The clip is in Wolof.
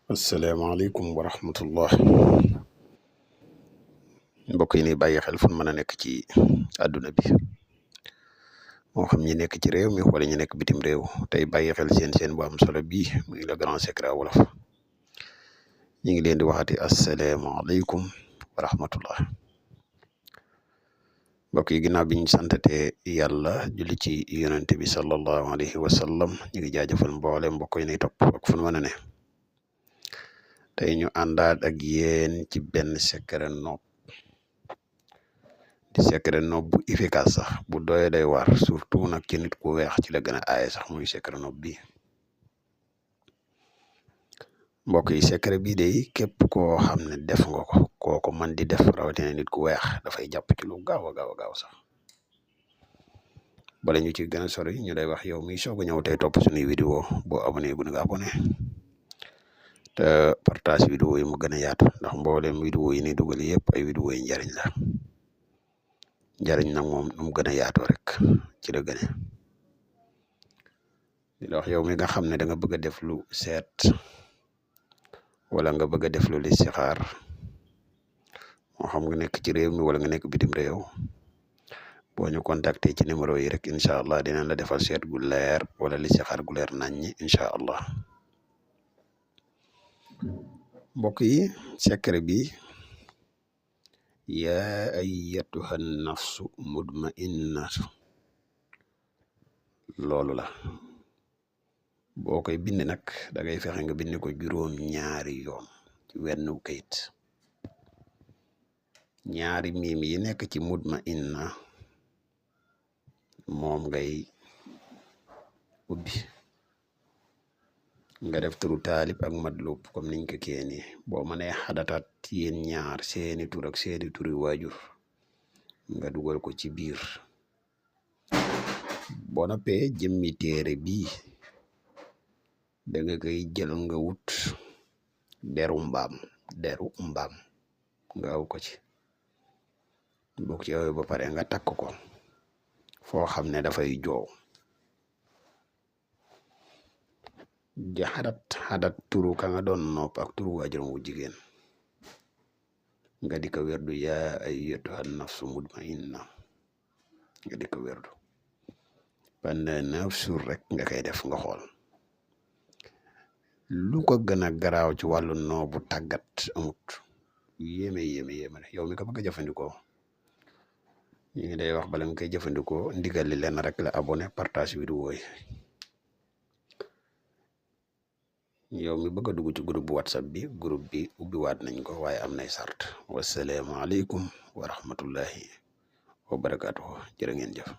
asalaamaaleykum wa rahmatullah mbokk yi ni bàyyi xel fu mën a nekk ci àdduna bi moo xam ñi nekk ci réew mi wala ñu nekk bitim réew tey bàyyi xel seen bu am solo bii muy le grand secret wolof ñu ngi leen di waxati asalaamaaleykum wa rahmatullah mbokk yi ginnaaw bi ñu santate yàlla julli ci yonente bi sallallahu alayhi wa sallam ñu ngi jaajëfal mboole mbokk yi nay topp ak fu mën a ne tey ñu àndaat ak yéen ci benn secret nopp di secret nopp bu efficace sax bu doye day war surtout nag ci nit ku weex ci la gën a aaye sax muy secret nopp bi mbokk yi secret bii de képp koo xam ne def nga ko kooko man di def rawatina nit ku weex dafay jàpp ci lu gaaw a gaaw sax bala ñu ci gën a sori ñu day wax yow mi soog a ñëw tey topp suñuy vidéo boo abonné bu nga abonné te partage vidéo yi mu gën a yaatu ndax mboolem vidéo yi ni dugal yëpp ay vidéo yi njariñ la njariñ nag moom nu mu gën a yaatoo rek ci la gëne di la wax yow mi nga xam ne da nga bëgg a def lu seet wala nga bëgg a def lu listixaar moo xam nga nekk ci réew mi wala nga nekk bitim réew boo ñu contacté ci numéro yi rek incha allah dinañ la defal seet gu leer wala listixaar gu leer nañ ñi incha allah mbokk yi secret bi yaa ayyatuha nafsu mudma'innatu loolu la boo koy bind nag da ngay fexe nga bind ko juróom-ñaari yoon ci wenn kayit ñaari miim yi nekk ci mudma'inna moom ngay ubbi nga def turu taalib ak madlub comme niñ ko keeni boo mënee xadataat yéen ñaar seeni tur ak seeni turi waajur nga dugal ko ci biir boo noppee jëmmi téere bii da nga koy jël nga wut deru mbaam nga aw ko ci bokk ci aw ba pare nga takk ko foo xam ne dafay joow di xadat turu ka nga doon nopp ak turu waajuram wu jigéen nga di ko werdu yaa ayyatuha nafsu mudmainna nga di ko werdu pendant 9 jours rek nga koy def nga xool lu ko gën a garaaw ci wàllu noo bu tàggat amut yéeme yow mi ko bëgg a jëfandikoo ñu ngi day wax bala nga koy jëfandikoo ndigal li leen rek la abonné partage vidéo yi yow mi bëgg a dugg ci groupe bu whatsapp bi groupe bi ubbi waat nañ ko waaye am nay sart wasalaamaaleykum wa rahmatullahi wa barakaatuhu jërë ngeen jëf